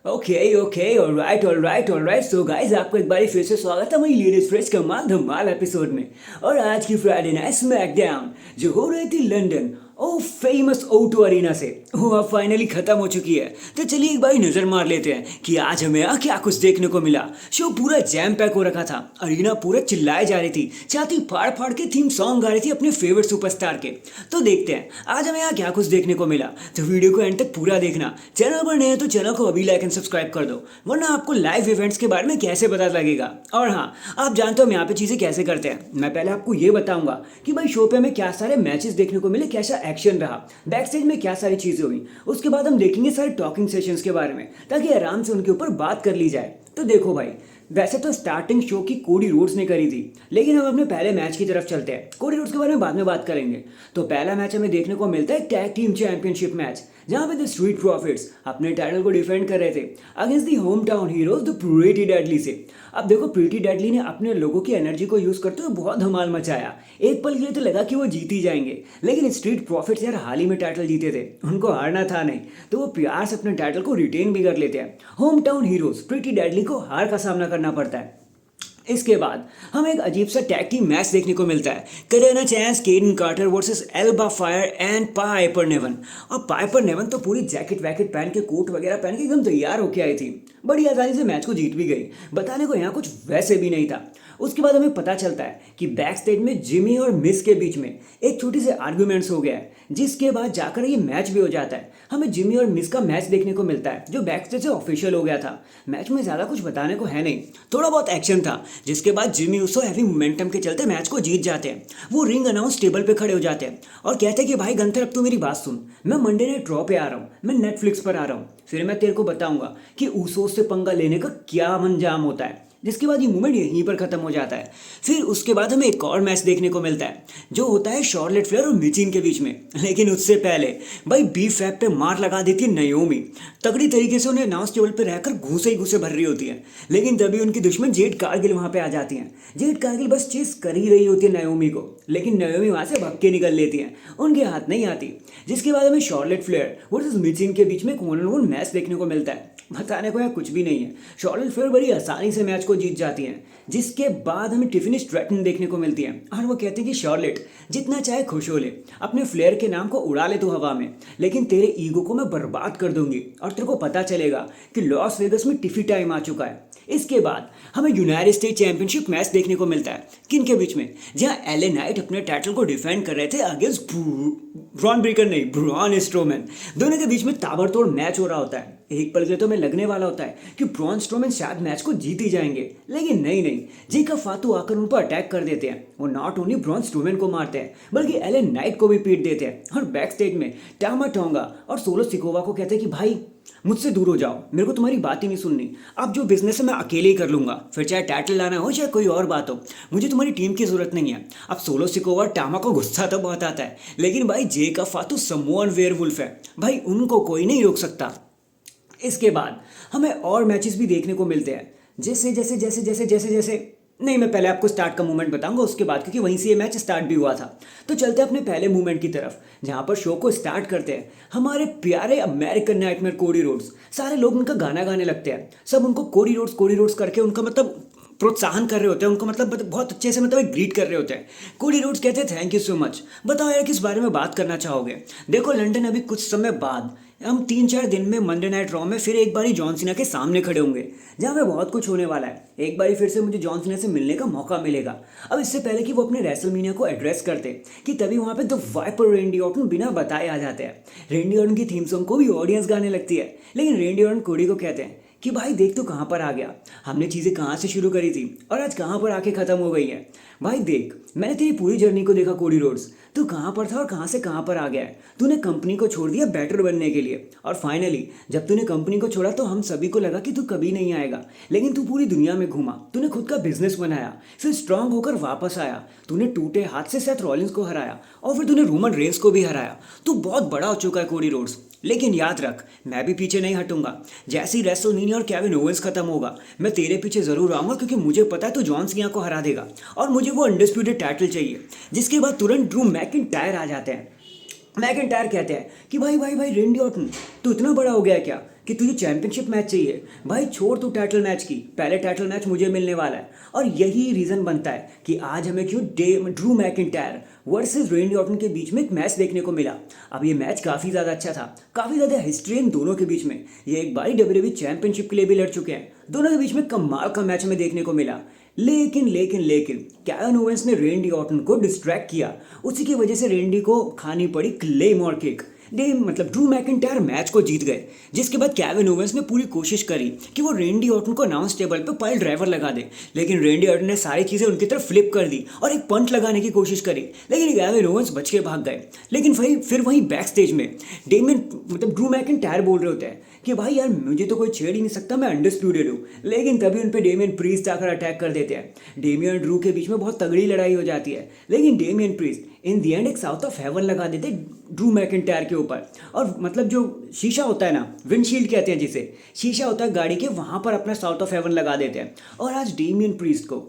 Okay alright so guys आपको एक बार फिर से स्वागत है वही लेडीज फ्रेश कमाल धमाल एपिसोड में। और आज की फ्राइडे नाइट स्मैकडाउन जो हो रही थी लंदन ओ फेमस O2 अरीना से वो अब फाइनली खत्म हो चुकी है। तो चलिए एक बार नजर मार लेते हैं कि आज हमें क्या कुछ देखने को मिला। शो पूरा जैम पैक हो रखा था, अरीना पूरा चिल्लाए जा रही थी, छाती फाड़ फाड़ के थीम सॉन्ग गा रही थी अपने फेवरेट सुपरस्टार के। तो देखते हैं आज हमें यहाँ क्या कुछ देखने को मिला। तो वीडियो को एंड तक पूरा देखना। चैनल पर नए हैं तो चैनल को अभी लाइक एंड सब्सक्राइब कर दो, वरना आपको लाइव इवेंट्स के बारे में कैसे पता लगेगा। और हाँ, आप जानते हो हम यहाँ पे चीजें कैसे करते हैं। मैं पहले आपको ये बताऊंगा कि भाई शो पे हमें क्या सारे मैचेस देखने को मिले, कैसा एक्शन रहा, बैक स्टेज में क्या सारी चीजें हुई। उसके बाद हम देखेंगे सारे टॉकिंग सेशंस के बारे में, ताकि आराम से उनके ऊपर बात कर ली जाए। तो देखो भाई, वैसे तो स्टार्टिंग शो की कोडी रोड्स ने करी थी, लेकिन हम अपने पहले मैच की तरफ चलते हैं। कोडी रोड्स के बारे में बाद में बात करेंगे। तो पहला मैच हमें देखने को मिलता है टैग टीम चैंपियनशिप मैच, जहां पे द स्ट्रीट प्रॉफिट्स अपने टाइटल को डिफेंड कर रहे थे against the home town heroes the pretty deadly से। अब देखो, प्रीटी डेडली ने अपने लोगों की एनर्जी को यूज करते हुए बहुत धमाल मचाया। एक पल के लिए तो लगा कि वो जीत ही जाएंगे, लेकिन स्ट्रीट प्रॉफिट्स यार हाल ही में टाइटल जीते थे, उनको हारना था नहीं, तो वो प्यार से अपने टाइटल को रिटेन भी कर लेते हैं। Home town heroes pretty deadly को हार का सामना करना पड़ता है। इसके बाद हमें एक अजीब सा टैग टीम मैच देखने को मिलता है, Katana Chance Kayden Carter versus Alba Fyre and Piper Niven. और पाइपर नेवन तो पूरी जैकेट वैकेट पहन के, कोट वगैरह पहन के एकदम तैयार होके आई थी, बड़ी आसानी से मैच को जीत भी गई। बताने को यहाँ कुछ वैसे भी नहीं था। उसके बाद हमें पता चलता है कि बैक स्टेज में जिमी और मिस के बीच में एक छोटी सी आर्ग्यूमेंट्स हो गया है, जिसके बाद जाकर ये मैच भी हो जाता है। हमें जिमी और मिस का मैच देखने को मिलता है, जो बैक स्टेज से ऑफिशियल हो गया था। मैच में ज़्यादा कुछ बताने को है नहीं, थोड़ा बहुत एक्शन था, जिसके बाद जिमी उसो हैवी मोमेंटम के चलते मैच को जीत जाते हैं। वो रिंग अनाउंस टेबल पे खड़े हो जाते हैं और कहते हैं कि भाई गंथर, अब तू मेरी बात सुन, मैं मंडे नाइट ड्रॉ पे आ रहा हूँ, मैं नेटफ्लिक्स पर आ रहा हूँ, फिर मैं तेरे को बताऊंगा कि ऊसों से पंगा लेने का क्या अंजाम होता है। जिसके बाद ये मूवमेंट यहीं पर खत्म हो जाता है। फिर उसके बाद हमें एक और मैच देखने को मिलता है, जो होता है शॉर्लेट फ्लेयर और मिचिन के बीच में। लेकिन उससे पहले भाई बी फैप पे मार लगा देती है नयोमी। तगड़ी तरीके से उन्हें अनाउंस टेबल पे रहकर घूसे ही घूसे भर रही होती है, लेकिन तभी उनकी दुश्मन जेड कारगिल वहां पे आ जाती हैं। जेड कारगिल बस चेस कर ही रही होती है नयोमी को, लेकिन नयोमी वहां से भाग के निकल लेती है, उनके हाथ नहीं आती। जिसके बाद हमें शॉर्लेट फ्लेयर वर्सेस मिचिन के बीच में एक 1-on-1 मैच देखने को मिलता है। बताने को यहाँ कुछ भी नहीं है, शॉर्लेट फ्लेयर बड़ी आसानी से मैच को जीत जाती हैं। जिसके बाद हमें टिफिनी स्ट्रैटन देखने को मिलती है, और वो कहती है कि शॉर्लेट जितना चाहे खुश हो ले, अपने फ्लेयर के नाम को उड़ा ले तो हवा में, लेकिन तेरे ईगो को मैं बर्बाद कर दूंगी और तेरे को पता चलेगा कि लॉस वेगस में टिफी टाइम आ चुका है। इसके बाद हमें यूनाइटेड स्टेट चैंपियनशिप मैच देखने को मिलता है, किन के बीच में, जहां एले नाइट अपने टाइटल को डिफेंड कर रहे थे अगेंस्ट ब्रॉन ब्रेकर नहीं, ब्रॉन स्ट्रोमैन। दोनों के बीच में ताबड़तोड़ मैच हो रहा होता है। एक पल के तो हमें लगने वाला होता है कि ब्रॉन स्ट्रोमैन शायद मैच को जीत ही जाएंगे, लेकिन नहीं, जेकब फातू आकर उन पर अटैक कर देते हैं। वो नॉट ओनली ब्रॉन स्ट्रोमैन को मारते हैं, बल्कि एले नाइट को भी पीट देते हैं। और बैक स्टेज में टामा टोंगा और सोलो सिकोवा को कहते हैं कि भाई मुझसे दूर हो जाओ, मेरे को तुम्हारी बात ही नहीं सुननी, अब जो बिजनेस है मैं अकेले ही कर लूंगा, फिर चाहे टाइटल लाना हो चाहे कोई और बात हो, मुझे तुम्हारी टीम की जरूरत नहीं है। अब सोलो सिकोवा और टामा को गुस्सा तो बहुत आता है, लेकिन भाई जेकब फातू समवन वेयरवुल्फ है, भाई उनको कोई नहीं रोक सकता। इसके बाद हमें और मैचेस भी देखने को मिलते हैं, जैसे नहीं, मैं पहले आपको स्टार्ट का मूवमेंट बताऊंगा उसके बाद, क्योंकि वहीं से ये मैच स्टार्ट भी हुआ था। तो चलते हैं अपने पहले मूवमेंट की तरफ, जहां पर शो को स्टार्ट करते हैं हमारे प्यारे अमेरिकन नाइटमेयर कोडी रोड्स। सारे लोग उनका गाना गाने लगते हैं, सब उनको कोडी रोड्स करके उनका मतलब प्रोत्साहन कर रहे होते हैं, उनको मतलब बहुत अच्छे से मतलब ग्रीट कर रहे होते हैं। कोडी रोड्स कहते हैं थैंक यू सो मच। बताओ यार किस बारे में बात करना चाहोगे। देखो लंदन अभी कुछ समय बाद, हम 3-4 दिन में मंडे नाइट रॉ में फिर एक बारी जॉन सीना के सामने खड़े होंगे, जहाँ पे बहुत कुछ होने वाला है। एक बारी फिर से मुझे जॉन सीना से मिलने का मौका मिलेगा। अब इससे पहले कि वो अपने रेसलमेनिया को एड्रेस करते, कि तभी वहाँ पे द वाइपर रेंडी ऑर्टन बिना बताए आ जाते हैं। रेंडी ऑर्टन की थीम सॉन्ग को भी ऑडियंस गाने लगती है, लेकिन रेंडी ऑर्टन कोडी को कहते हैं कि भाई देख तो कहाँ पर आ गया, हमने चीज़ें कहाँ से शुरू करी थी और आज कहाँ पर आके ख़त्म हो गई है। भाई देख, मैंने तेरी पूरी जर्नी को देखा कोडी रोड्स, तू कहाँ पर था और कहाँ से कहाँ पर आ गया है। तूने कंपनी को छोड़ दिया बेटर बनने के लिए, और फाइनली जब तूने कंपनी को छोड़ा तो हम सभी को लगा कि तू कभी नहीं आएगा, लेकिन तू पूरी दुनिया में घूमा, तूने खुद का बिजनेस बनाया, फिर स्ट्रांग होकर वापस आया, तूने टूटे हाथ से सेथ रॉलिंस को हराया और फिर तूने रोमन रेंस को भी हराया। तू बहुत बड़ा हो चुका है कोडी रोड्स, लेकिन याद रख मैं भी पीछे नहीं हटूंगा। जैसे ही रेसलमेनिया और केविन ओवेंस खत्म होगा मैं तेरे पीछे जरूर आऊंगा, क्योंकि मुझे पता है तू जॉन सीना को हरा देगा और मुझे वो अनडिस्प्यूटेड टाइटल चाहिए। जिसके बाद तुरंत ड्रू मैकिंटायर आ जाते हैं। मैकिंटायर कहते हैं कि भाई रेंडी ऑर्टन तू इतना बड़ा हो गया क्या, कि तुझे चैंपियनशिप मैच चाहिए, भाई छोड़ तू टाइटल मैच की, पहले टाइटल मैच मुझे मिलने वाला है। और यही रीज़न बनता है कि आज हमें क्यों ड्रू मैकिंटायर वर्सेस रेंडी ऑर्टन के बीच में एक मैच देखने को मिला। अब ये मैच काफ़ी ज़्यादा अच्छा था, काफ़ी ज़्यादा हिस्ट्री इन दोनों के बीच में। ये एक बारी WWE चैंपियनशिप के लिए भी लड़ चुके हैं। दोनों के बीच में कमाल का मैच हमें देखने को मिला। लेकिन केविन ओवेंस ने रेंडी ऑर्टन को डिस्ट्रैक्ट किया। उसी की वजह से रेंडी को खानी पड़ी claymore kick. Drew McIntyre match को जीत गए, जिसके बाद केविन ओवेंस ने पूरी कोशिश करी कि वो रेंडी ऑर्टन को अनाउंस टेबल पे पाइल ड्राइवर लगा दे, लेकिन रेंडी ऑर्टन ने सारी चीज़ें उनकी तरफ फ्लिप कर दी और एक पंच लगाने की कोशिश करी, लेकिन केविन ओवेंस बच के भाग गए। लेकिन फिर वहीं बैक स्टेज में ड्रू मैकिंटायर बोल रहे होते हैं कि भाई यार मुझे तो कोई छेड़ ही नहीं सकता, मैं अनडिस्प्यूटेड हूँ। लेकिन तभी उन पे डेमियन प्रीस्ट आकर अटैक कर देते हैं। डेमियन और ड्रू के बीच में बहुत तगड़ी लड़ाई हो जाती है, लेकिन Damien priest in the and एक साउथ ऑफ हेवन लगा देते ड्रू मैकिंटायर के ऊपर। और जो शीशा होता है ना, विंडशील्ड कहते हैं जिसे, शीशा होता है गाड़ी के, वहाँ पर अपना साउथ ऑफ हेवन लगा देते हैं। और आज डेमियन प्रीस्ट को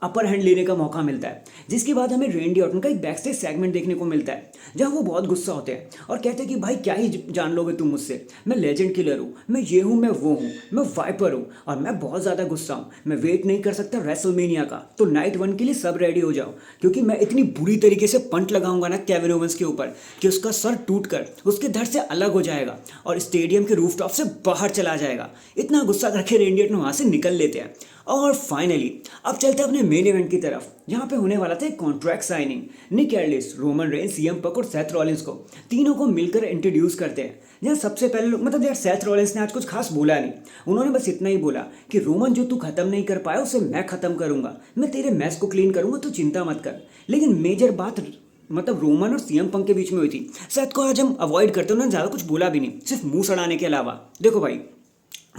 अपर हैंड लेने का मौका मिलता है, जिसके बाद हमें रेंडी ऑर्टन का एक बैक स्टेज सेगमेंट देखने को मिलता है, जहाँ वो बहुत गुस्सा होते हैं और कहते हैं कि भाई क्या ही जान लोगे तुम मुझसे, मैं लेजेंड किलर हूँ, मैं ये हूँ, मैं वो हूँ, मैं वाइपर हूँ और मैं बहुत ज़्यादा गुस्सा हूँ, मैं वेट नहीं कर सकता रेसलमेनिया का, तो नाइट 1 के लिए सब रेडी हो जाओ, क्योंकि मैं इतनी बुरी तरीके से पंच लगाऊंगा ना केविन ओवेंस के ऊपर कि उसका सर टूट कर उसके धड़ से अलग हो जाएगा और स्टेडियम के रूफटॉप से बाहर चला जाएगा। इतना गुस्सा करके रेंडी ऑर्टन वहाँ से निकल लेते हैं। और फाइनली अब चलते हैं अपने मेन इवेंट की तरफ, जहाँ पे होने वाला था एक contract signing. Nick Aldis, Roman Reigns, CM Punk और सेथ रॉलिंस को तीनों को मिलकर इंट्रोड्यूस करते हैं। जहाँ सबसे पहले यार सेथ रॉलिंस ने आज कुछ खास बोला नहीं, उन्होंने बस इतना ही बोला कि रोमन जो तू खत्म नहीं कर पाया उसे मैं खत्म करूंगा, मैं तेरे मैच को क्लीन करूंगा, तू चिंता मत कर। लेकिन मेजर बात रोमन और सीएम पंक के बीच में हुई थी। सेथ को आज हम अवॉइड करते, उन्होंने ज़्यादा कुछ बोला भी नहीं, सिर्फ मुंह सड़ाने के अलावा। देखो भाई,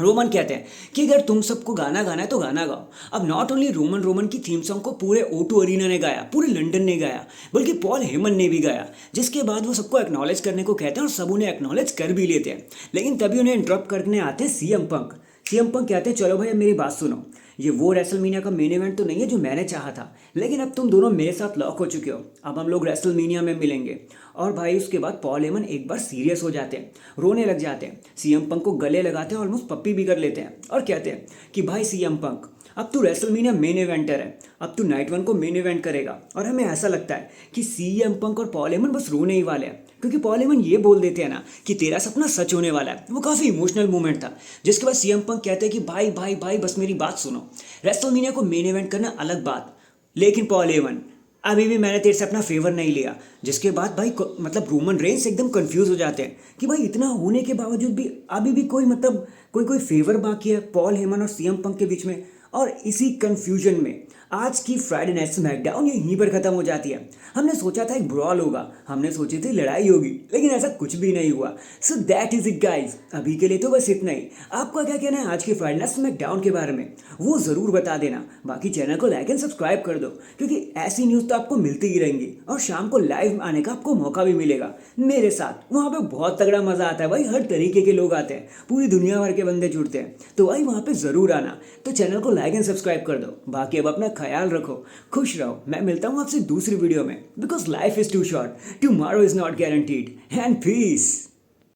रोमन कहते हैं कि अगर तुम सबको गाना गाना है तो गाना गाओ। अब नॉट ओनली रोमन की थीम सॉन्ग को पूरे O2 अरीना ने गाया, पूरे लंदन ने गाया, बल्कि पॉल हेमन ने भी गाया, जिसके बाद वो सबको एक्नॉलेज करने को कहते हैं और सब उन्हें एक्नॉलेज कर भी लेते हैं। लेकिन तभी उन्हें इंटरप्ट करने आते हैं सीएम पंक। कहते हैं चलो भाई अब मेरी बात सुनो, ये वो रेसलमेनिया का मेन इवेंट तो नहीं है जो मैंने चाहा था, लेकिन अब तुम दोनों मेरे साथ लॉक हो चुके हो, अब हम लोग रेसलमेनिया में मिलेंगे। और भाई उसके बाद पॉल हेमन एक बार सीरियस हो जाते हैं, रोने लग जाते हैं, सीएम पंक को गले लगाते हैं, ऑलमोस्ट पप्पी भी कर लेते हैं और कहते हैं कि भाई सीएम पंक, अब तू रेसलमेनिया मेन इवेंटर है, अब तू नाइट 1 को मेन इवेंट करेगा। और हमें ऐसा लगता है कि सीएम पंक और पॉल हेमन बस रोने ही वाले हैं, क्योंकि पॉल हेमन ये बोल देते हैं ना कि तेरा सपना सच होने वाला है। वो काफ़ी इमोशनल मोमेंट था, जिसके बाद सीएम पंक कहते हैं कि भाई भाई भाई बस मेरी बात सुनो, रेसलमेनिया को मेन इवेंट करना अलग बात, लेकिन पॉल हेमन अभी भी मैंने तेरे से अपना फेवर नहीं लिया। जिसके बाद भाई रोमन रेंस एकदम कंफ्यूज हो जाते हैं कि भाई इतना होने के बावजूद भी अभी भी कोई फेवर बाकी है पॉल हेमन और सीएम पंक के बीच में। और इसी कंफ्यूजन में आज की फ्राइडे नाइट स्मैकडाउन यहीं पर खत्म हो जाती है। हमने सोचा था एक ब्रॉल होगा, हमने सोची थी लड़ाई होगी, लेकिन ऐसा कुछ भी नहीं हुआ। So that is it guys, अभी के लिए तो बस इतना ही। आपका क्या कहना है आज की फ्राइडे नाइट स्मैकडाउन के बारे में, वो ज़रूर बता देना। बाकी चैनल को लाइक एंड सब्सक्राइब कर दो, क्योंकि ऐसी न्यूज़ तो आपको मिलती ही रहेंगी और शाम को लाइव आने का आपको मौका भी मिलेगा मेरे साथ। वहाँ पर बहुत तगड़ा मज़ा आता है भाई, हर तरीके के लोग आते हैं, पूरी दुनिया भर के बंदे जुड़ते हैं, तो भाई वहाँ पर ज़रूर आना। तो चैनल को लाइक एंड सब्सक्राइब कर दो। बाकी अब अपना ख्याल रखो, खुश रहो। मैं मिलता हूँ आपसे दूसरी वीडियो में, because life is too short, tomorrow is not guaranteed, and piece.